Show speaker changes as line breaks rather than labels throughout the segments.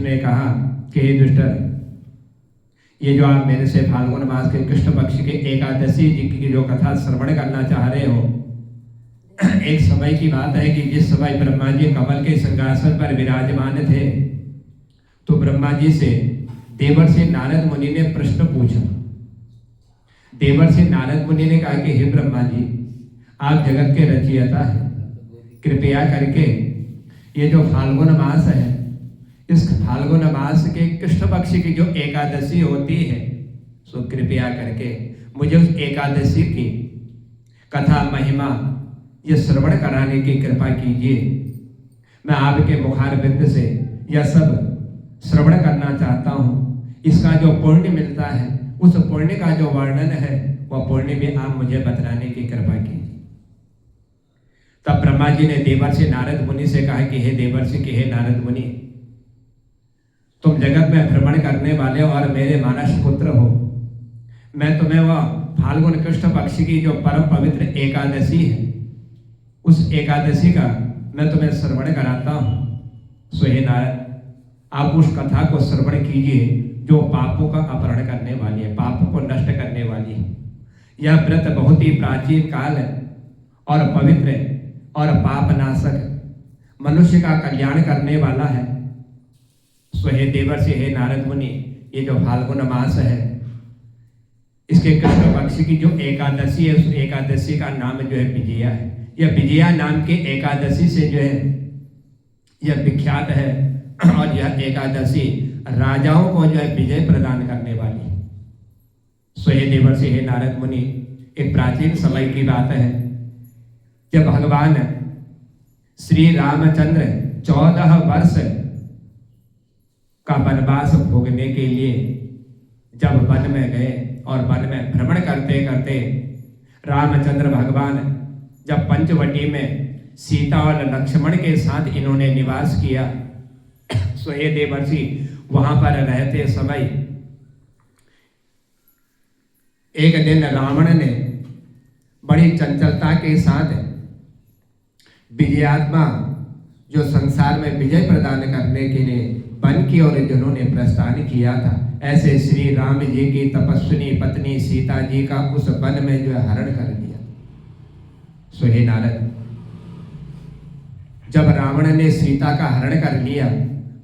ने कहा कि हे दुष्ट, ये जो आप मेरे से फाल्गुन मास के कृष्ण पक्ष के एकादशी जी की जो कथा श्रवण करना चाह रहे हो, एक समय की बात है कि जिस समय ब्रह्मा जी कमल के सिंहासन पर विराजमान थे, तो ब्रह्मा जी से देवर्षि नारद मुनि ने प्रश्न पूछा। देवर्षि नारद मुनि ने कहा कि हे ब्रह्मा जी, आप जगत के रचयिता हैं, कृपया करके ये जो फाल्गुन मास है, इस फाल्गुन मास के कृष्ण पक्ष की जो एकादशी होती है, सो कृपया करके मुझे उस एकादशी की कथा महिमा ये श्रवण कराने की कृपा कीजिए। मैं आपके मुखारबिंद से यह सब श्रवण करना चाहता हूँ। इसका जो पुण्य मिलता है, उस पुण्य का जो वर्णन है, वह पुण्य भी आप मुझे बतलाने की कृपा कीजिए। तब ब्रह्मा जी ने देवर्षि नारद मुनि से कहा कि हे देवर्षि, कि हे नारद मुनि, तुम जगत में भ्रमण करने वाले और मेरे मानस पुत्र हो। मैं तुम्हें वह फाल्गुन कृष्ण पक्ष की जो परम पवित्र एकादशी है, उस एकादशी का मैं तुम्हें श्रवण कराता हूँ। सो हे नारद, आप उस कथा को श्रवण कीजिए जो पापों का अपहरण करने वाली है, पापों को नष्ट करने वाली है। यह व्रत बहुत ही प्राचीन काल है और पवित्र है और पाप नाशक, मनुष्य का कल्याण करने वाला है। सो हे देवर्षि, हे नारद मुनि, ये जो फाल्गुन मास है, इसके कृष्ण पक्ष की जो एकादशी है, उस एकादशी का नाम जो है विजया है। यह विजया नाम के एकादशी से जो है यह विख्यात है और यह एकादशी राजाओं को जो है विजय प्रदान करने वाली है। सो हे देवर्षि, हे नारद मुनि, एक प्राचीन समय की बात है जब भगवान श्री रामचंद्र 14 वर्ष का वनवास भोगने के लिए जब वन में गए और वन में भ्रमण करते करते रामचंद्र भगवान जब पंचवटी में सीता और लक्ष्मण के साथ इन्होंने निवास किया, सो हे देवर्षि, वहां पर रहते समय एक दिन रावण ने बड़ी चंचलता के साथ विजयात्मा जो संसार में विजय प्रदान करने के लिए वन की ओर जिन्होंने प्रस्थान किया था, ऐसे श्री राम जी की तपस्विनी पत्नी सीता जी का उस वन में जो है हरण कर दिया। सो हे नारद, जब रावण ने सीता का हरण कर लिया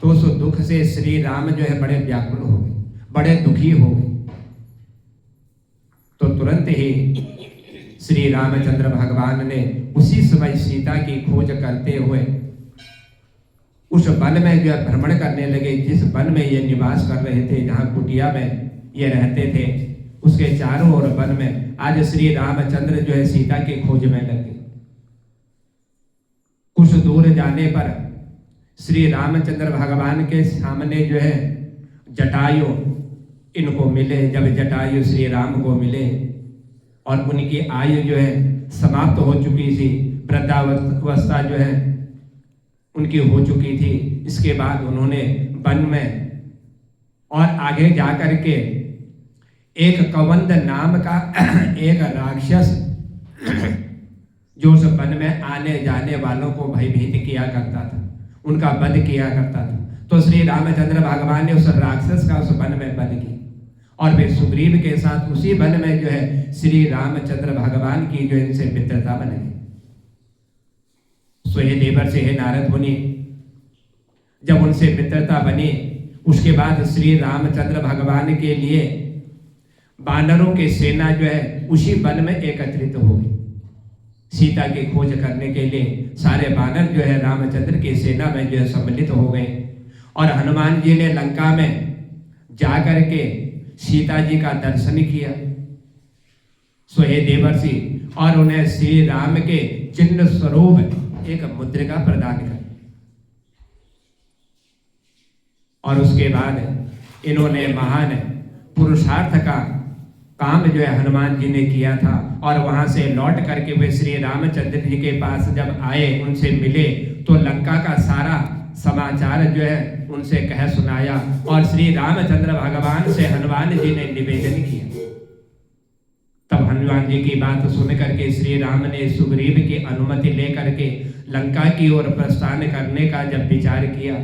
तो उस दुख से श्री राम जो है बड़े व्याकुल हो गए, बड़े दुखी हो गए। तो तुरंत ही श्री रामचंद्र भगवान ने उसी समय सीता की खोज करते हुए उस वन में जो है भ्रमण करने लगे, जिस वन में ये निवास कर रहे थे, जहाँ कुटिया में ये रहते थे, उसके चारों ओर वन में आज श्री रामचंद्र जो है सीता की खोज में लगे। कुछ दूर जाने पर श्री रामचंद्र भगवान के सामने जो है जटायु इनको मिले। जब जटायु श्री राम को मिले और उनकी आयु जो है समाप्त हो चुकी थी, वृद्धावस्था जो है उनकी हो चुकी थी, इसके बाद उन्होंने वन में और आगे जाकर के एक कवंद नाम का एक राक्षस जो उस वन में आने जाने वालों को भयभीत किया करता था, उनका वध किया करता था। तो श्री रामचंद्र भगवान ने उस राक्षस का उस वन में वध किया और फिर सुग्रीव के साथ उसी वन में जो है श्री रामचंद्र भगवान की जो इनसे मित्रता बन गई। सो हे देवर्षि, हे नारद मुनि, जब उनसे मित्रता बनी, उसके बाद श्री रामचंद्र भगवान के लिए बानरों की सेना जो है उसी वन में एकत्रित हो गई। सीता की खोज करने के लिए सारे बानर जो है रामचंद्र की सेना में जो है सम्मिलित हो गए और हनुमान जी ने लंका में जाकर के सीता जी का दर्शन किया। सो हे देवर्षि, और उन्हें श्री राम के चिन्ह स्वरूप एक मुद्रिका प्रदान कर और उसके बाद इन्होंने महान पुरुषार्थ का काम जो है हनुमान जी ने किया था और वहां से लौट करके वे श्री रामचंद्र जी के पास जब आए, उनसे मिले, तो लंका का सारा समाचार जो है उनसे कह सुनाया और श्री रामचंद्र भगवान से हनुमान जी ने निवेदन किया। तब हनुमान जी की बात सुन करके श्री राम ने सुग्रीव की अनुमति लेकर के लंका की ओर प्रस्थान करने का जब विचार किया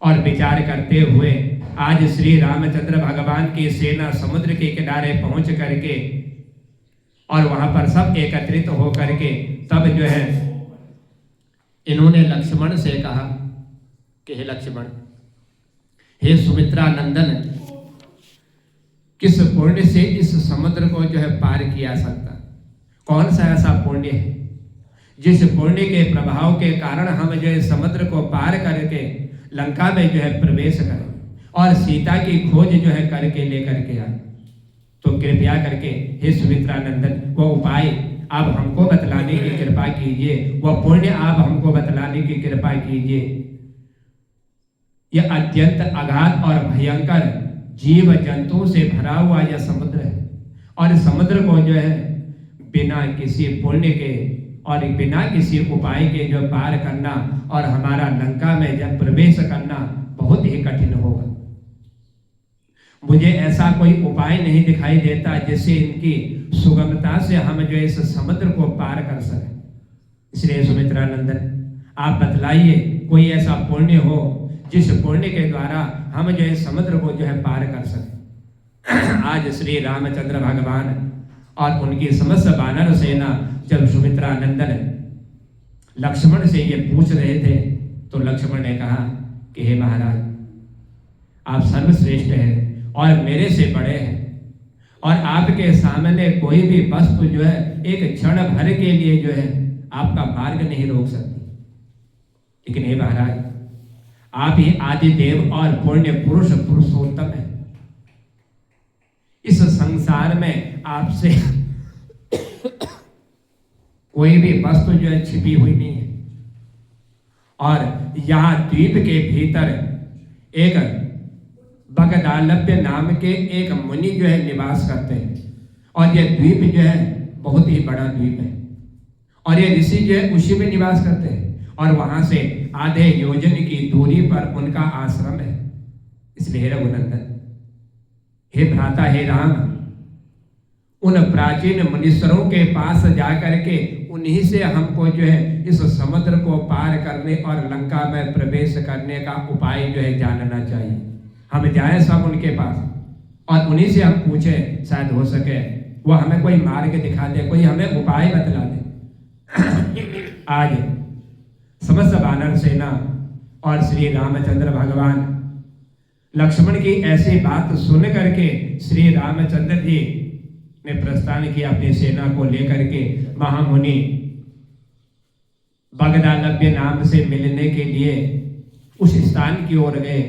और विचार करते हुए आज श्री रामचंद्र भगवान की सेना समुद्र के किनारे पहुंच करके और वहां पर सब एकत्रित हो करके तब जो है इन्होंने लक्ष्मण से कहा कि हे लक्ष्मण, हे सुमित्रा नंदन, किस पुण्य से इस समुद्र को जो है पार किया सकता? कौन सा ऐसा पुण्य है जिस पुण्य के प्रभाव के कारण हम जो है समुद्र को पार करके लंका में जो है प्रवेश करें और सीता की खोज जो है करके लेकर के आए? तो कृपया करके हे सुमित्रा नंदन, वो उपाय आप हमको बतलाने की कृपा कीजिए, वह पुण्य आप हमको बतलाने की कृपा कीजिए। यह अत्यंत अगाध और भयंकर जीव जंतुओं से भरा हुआ यह समुद्र है और इस समुद्र को जो है बिना किसी पुण्य के और बिना किसी उपाय के जो पार करना और हमारा लंका में जब प्रवेश करना बहुत ही कठिन होगा। मुझे ऐसा कोई उपाय नहीं दिखाई देता जिससे इनकी सुगमता से हम जो इस समुद्र को पार कर सकें। इसलिए सुमित्रा नंदन, आप बतलाइए कोई ऐसा पुण्य हो जिस पुण्य के द्वारा हम जो इस समुद्र को जो है पार कर सकें। आज श्री रामचंद्र भगवान और उनकी समस्त वानर सेना जब सुमित्रा नंदन लक्ष्मण से ये पूछ रहे थे तो लक्ष्मण ने कहा कि हे महाराज, आप सर्वश्रेष्ठ हैं और मेरे से बड़े हैं और आपके सामने कोई भी वस्तु जो है एक क्षण भर के लिए जो है आपका मार्ग नहीं रोक सकती। लेकिन हे महाराज, आप ही आदि देव और पुण्य पुरुष पुरुषोत्तम है। इस संसार में आपसे कोई भी वस्तु जो है छिपी हुई नहीं है और यहाँ द्वीप के भीतर एक बगदालभ्य नाम के एक मुनि जो है निवास करते हैं और यह द्वीप जो है बहुत ही बड़ा द्वीप है और ये ऋषि जो है उसी में निवास करते हैं और वहां से आधे योजन की दूरी पर उनका आश्रम है। इसलिए हे रघुनंदन, हे भ्राता, हे राम, उन प्राचीन मुनीश्वरों के पास जाकर के उन्हीं से हमको जो है इस समुद्र को पार करने और लंका में प्रवेश करने का उपाय जो है जानना चाहिए। हम जाएं सब उनके पास और उन्हीं से हम पूछें, शायद हो सके वो हमें कोई मार्ग दिखा दे, कोई हमें उपाय बतला दे। आज समस्त वानर सेना और श्री रामचंद्र भगवान लक्ष्मण की ऐसी बात सुन करके श्री रामचंद्र जी ने प्रस्थान किया अपनी सेना को लेकर के महामुनि बगदालभ्य नाम से मिलने के लिए उस स्थान की ओर गए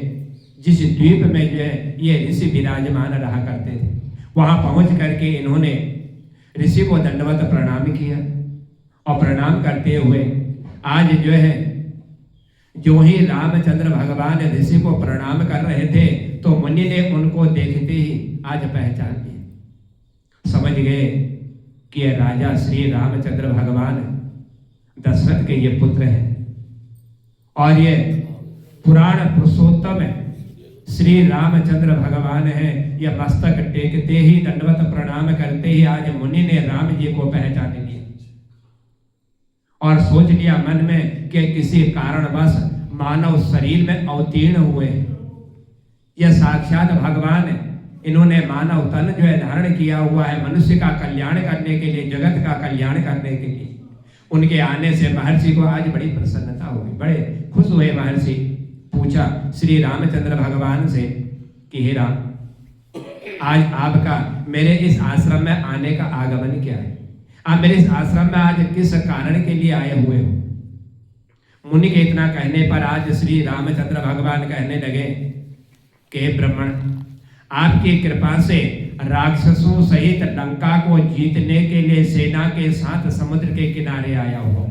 जिस द्वीप में जो है ये ऋषि विराजमान रहा करते थे। वहां पहुंच करके इन्होंने ऋषि को दंडवत प्रणाम किया और प्रणाम करते हुए आज जो है जो ही रामचंद्र भगवान ऋषि को प्रणाम कर रहे थे तो मुनि ने उनको देखते ही आज पहचान लिया, समझ गए कि ये राजा श्री रामचंद्र भगवान दशरथ के ये पुत्र हैं और ये पुराण पुरुषोत्तम है श्री रामचंद्र भगवान है। यह मस्तक टेकते ही दंडवत प्रणाम करते ही आज मुनि ने राम जी को पहचान लिया और सोच लिया मन में कि किसी कारणवश मानव शरीर में अवतीर्ण हुए। यह साक्षात भगवान है, इन्होंने मानव तन जो है धारण किया हुआ है मनुष्य का कल्याण करने के लिए, जगत का कल्याण करने के लिए। उनके आने से महर्षि को आज बड़ी प्रसन्नता हुई, बड़े खुश हुए। महर्षि पूछा श्री रामचंद्र भगवान से कि हे राम, आज आपका मेरे इस आश्रम में आने का आगमन क्या है? आप मेरे इस आश्रम में आज किस कारण के लिए आए हुए हो? मुनि के इतना कहने पर आज श्री रामचंद्र भगवान कहने लगे कि ब्राह्मण, आपकी कृपा से राक्षसों सहित लंका को जीतने के लिए सेना के साथ समुद्र के किनारे आया हुआ,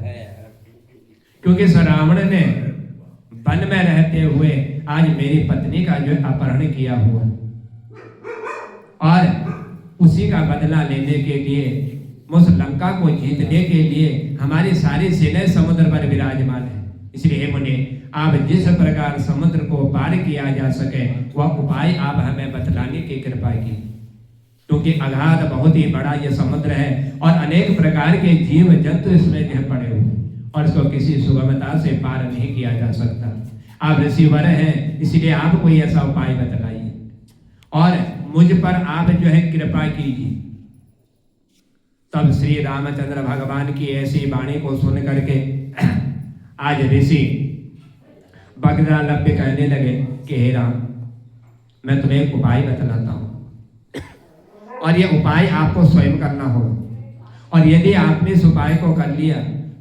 क्योंकि रावण ने वन में रहते हुए आज मेरी पत्नी का जो अपहरण किया हुआ और उसी का बदला लेने के लिए, उस लंका को जीतने के लिए हमारी सारी सेनाएं समुद्र पर विराजमान है। इसलिए मुनि, आप जिस प्रकार समुद्र को पार किया जा सके वह उपाय आप हमें बतलाने की कृपा की, क्योंकि अगाध बहुत ही बड़ा यह समुद्र है और अनेक प्रकार के जीव जंतु इसमें जो पड़े हुए और इसको किसी सुगमता से पार नहीं किया जा सकता। आप ऋषिवर हैं, इसलिए आप कोई ऐसा उपाय बतलाइए और मुझ पर आप जो है कृपा कीजिए। तब श्री रामचंद्र भगवान की ऐसी वाणी को सुन करके आज ऋषि भगदालभ्य कहने लगे कि हे राम, मैं तुम्हें एक उपाय बतलाता हूं और यह उपाय आपको स्वयं करना होगा, और यदि आपने इस उपाय को कर लिया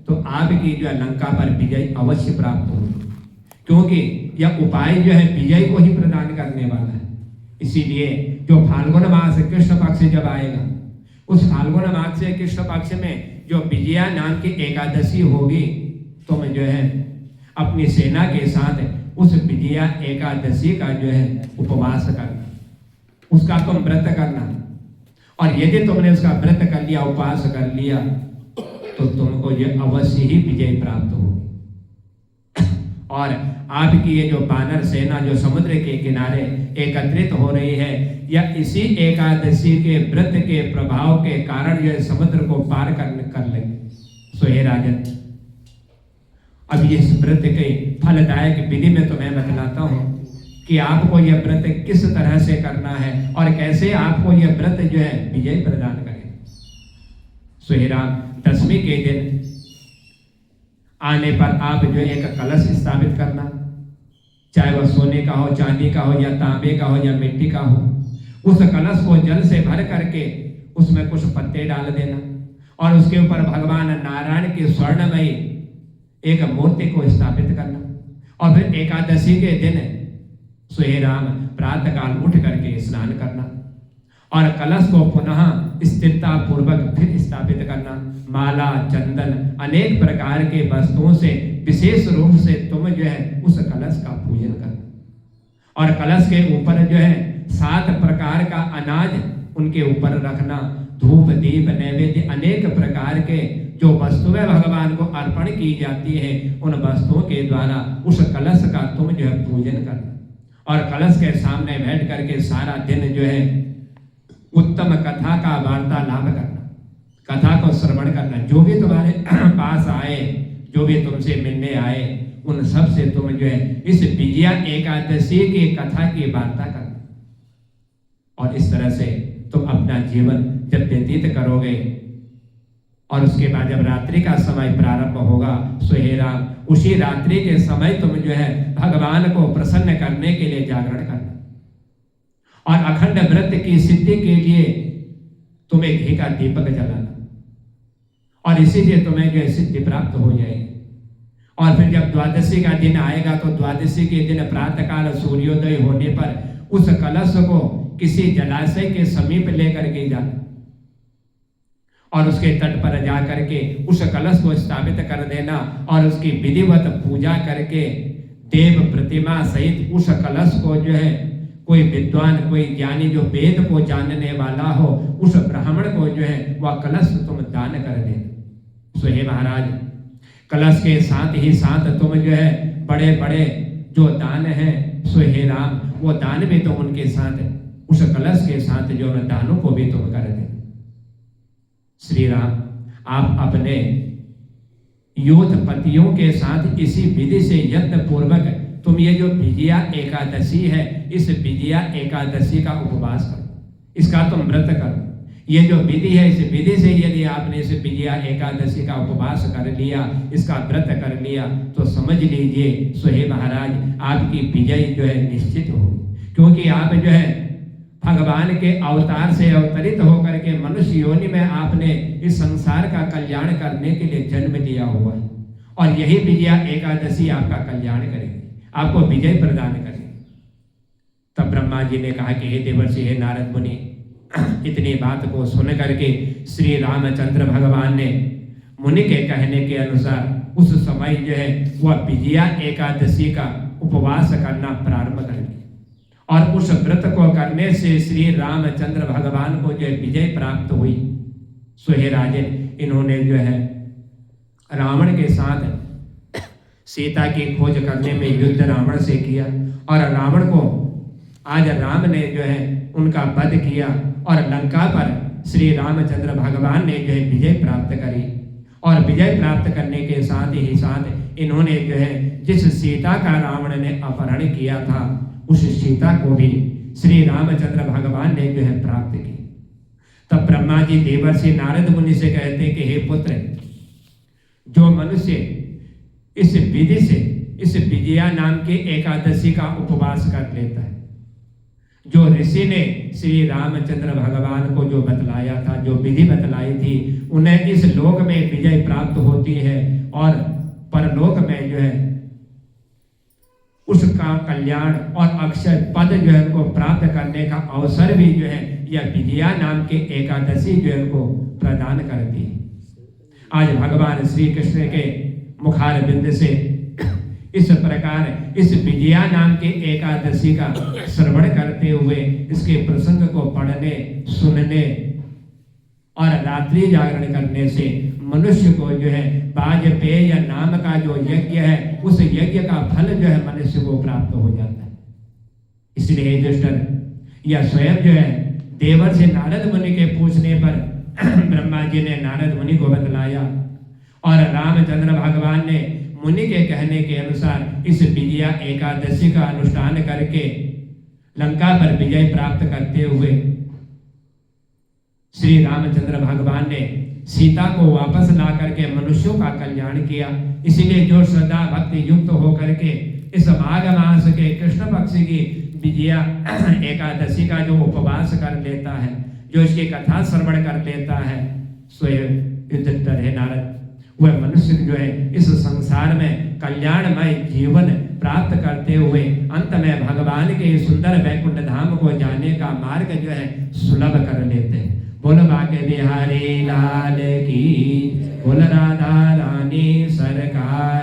तो आपकी जो है लंका पर विजय अवश्य प्राप्त होगी, क्योंकि यह उपाय जो है विजय को ही प्रदान करने वाला है। इसीलिए जो फाल्गुन मास कृष्ण पक्ष जब आएगा, उस फाल्गुन मास से कृष्ण पक्ष में जो विजया नाम की एकादशी होगी, तुम जो है अपनी सेना के साथ उस विजया एकादशी का जो है उपवास करना, उसका तुम व्रत करना, और यदि तुमने उसका व्रत कर लिया, उपवास कर लिया, तो तुमको ये अवश्य ही विजय प्राप्त होगी। और आपकी ये जो वानर सेना जो समुद्र के किनारे एकत्रित हो रही है, या इसी एकादशी के व्रत के प्रभाव के कारण जो समुद्र को पार कर लेंगे। सो हे राजन, अब इस व्रत के फलदायक विधि में तो मैं बतलाता हूं कि आपको यह व्रत किस तरह से करना है और कैसे आपको यह व्रत जो है विजय प्रदान करेगा। सो हे राम, दशमी के दिन आने पर आप जो एक कलश स्थापित करना, चाहे वह सोने का हो, चांदी का हो, या तांबे का हो, या मिट्टी का हो। उस कलश को जल से भर करके उसमें कुछ पत्ते डाल देना और उसके ऊपर भगवान नारायण की स्वर्णमयी एक मूर्ति को स्थापित करना, और फिर एकादशी के दिन हे राम प्रातः काल उठ करके स्नान करना और कलश को पुनः स्थिरता पूर्वक फिर स्थापित करना। माला, चंदन, अनेक प्रकार के वस्तुओं से विशेष रूप से तुम जो है उस कलश का पूजन करना, और कलश के ऊपर जो है 7 प्रकार का अनाज उनके ऊपर रखना। धूप, दीप, नैवेद्य, अनेक प्रकार के जो वस्तुएं भगवान को अर्पण की जाती है, उन वस्तुओं के द्वारा उस कलश का तुम जो है पूजन करना, और कलश के सामने बैठ करके सारा दिन जो है उत्तम कथा का वार्तालाप करना, कथा को श्रवण करना। जो भी तुम्हारे पास आए, जो भी तुमसे मिलने आए, उन सब से तुम जो है इस विजया एकादशी की कथा की वार्ता करना, और इस तरह से तुम अपना जीवन जब व्यतीत करोगे, और उसके बाद जब रात्रि का समय प्रारंभ होगा, सो हे राम, उसी रात्रि के समय तुम जो है भगवान को प्रसन्न करने के लिए जागरण करना, और अखंड व्रत की सिद्धि के लिए तुम्हें घी का दीपक जलाना, और इसी से तुम्हें जो है सिद्धि प्राप्त हो जाएगी। और फिर जब द्वादशी का दिन आएगा, तो द्वादशी के दिन प्रातःकाल सूर्योदय होने पर उस कलश को किसी जलाशय के समीप लेकर के जाना, और उसके तट पर जा करके उस कलश को स्थापित कर देना, और उसकी विधिवत पूजा करके देव प्रतिमा सहित उस कलश को जो है कोई विद्वान, कोई ज्ञानी जो वेद को जानने वाला हो, उस ब्राह्मण को जो है वह कलश तुम दान कर देना। सो हे महाराज, कलश के साथ ही साथ तुम जो है बड़े बड़े जो दान है, सो हे राम, वो दान भी तुम उनके साथ उस कलश के साथ जो दानों को भी तुम कर देना। श्री राम, आप अपने योद्धपतियों के साथ इसी विधि से यत्न पूर्वक तुम ये जो विजया एकादशी है, इस विजया एकादशी का उपवास करो, इसका तुम व्रत करो। ये जो विधि है, इस विधि से यदि आपने इस विजया एकादशी का उपवास कर लिया, इसका व्रत कर लिया, तो समझ लीजिए सो हे महाराज, आपकी विजय जो है निश्चित होगी, क्योंकि आप जो है भगवान के अवतार से अवतरित होकर के मनुष्य योनि में आपने इस संसार का कल्याण करने के लिए जन्म लिया हुआ है, और यही विजया एकादशी आपका कल्याण करेगी, आपको विजय प्रदान करेगी। तब ब्रह्मा जी ने कहा कि हे देवर्षि, हे नारद मुनि, इतनी बात को सुन करके श्री रामचंद्र भगवान ने मुनि के कहने के अनुसार उस समय जो है वह विजया एकादशी का उपवास करना प्रारंभ कर दिया, और उस व्रत को करने से श्री रामचंद्र भगवान को जो विजय प्राप्त हुई। सो हे राजन, इन्होंने जो है रावण के साथ सीता की खोज करने में युद्ध रावण से किया, और रावण को आज राम ने जो है उनका वध किया, और लंका पर श्री रामचंद्र भगवान ने जो है विजय प्राप्त करी, और विजय प्राप्त करने के साथ ही साथ इन्होंने जो है जिस सीता का रावण ने अपहरण किया था उस सीता को भी श्री रामचंद्र भगवान ने जो है प्राप्त की। तब ब्रह्मा जी देवर्षि नारद मुनि से कहते कि हे पुत्र, जो मनुष्य इस विधि से इस विजया नाम के एकादशी का उपवास कर लेता है, जो ऋषि ने श्री रामचंद्र भगवान को जो बतलाया था, जो विधि बतलाई थी, उन्हें इस लोक में विजय प्राप्त होती है और परलोक में जो है उसका कल्याण और अक्षय पद जो है उनको प्राप्त करने का अवसर भी जो है यह विजया नाम के एकादशी जो है उनको प्रदान करती है। आज भगवान श्री कृष्ण के मुखार बिंद से इस प्रकार इस विजया नाम के एकादशी का श्रवण करते हुए इसके प्रसंग को पढ़ने, सुनने और रात्रि जागरण करने से मनुष्य को जो है वाजपेय नाम का जो यज्ञ है उस यज्ञ का फल जो है मनुष्य को प्राप्त हो जाता है। इसलिए युधिष्ठिर यह स्वयं जो है देवर्षि नारद मुनि के पूछने पर ब्रह्मा जी ने नारद मुनि को बतलाया और रामचंद्र भगवान ने मुनि के कहने के अनुसार इस विजया एकादशी का अनुष्ठान करके लंका पर विजय प्राप्त करते हुए श्री रामचंद्र भगवान ने सीता को वापस ला करके मनुष्यों का कल्याण किया। इसीलिए जो श्रद्धा भक्ति युक्त होकर के इस माघ मास के कृष्ण पक्ष की विजया एकादशी का जो उपवास कर लेता है, जो इसकी कथा श्रवण कर लेता है, स्वयं युधिष्ठिर है नारद, वह मनुष्य जो है इस संसार में कल्याणमय जीवन प्राप्त करते हुए अंत में भगवान के सुंदर वैकुंठ धाम को जाने का मार्ग जो है सुलभ कर लेते हैं। बोल बाके बिहारी लाल की, बोल राधा रानी सरकार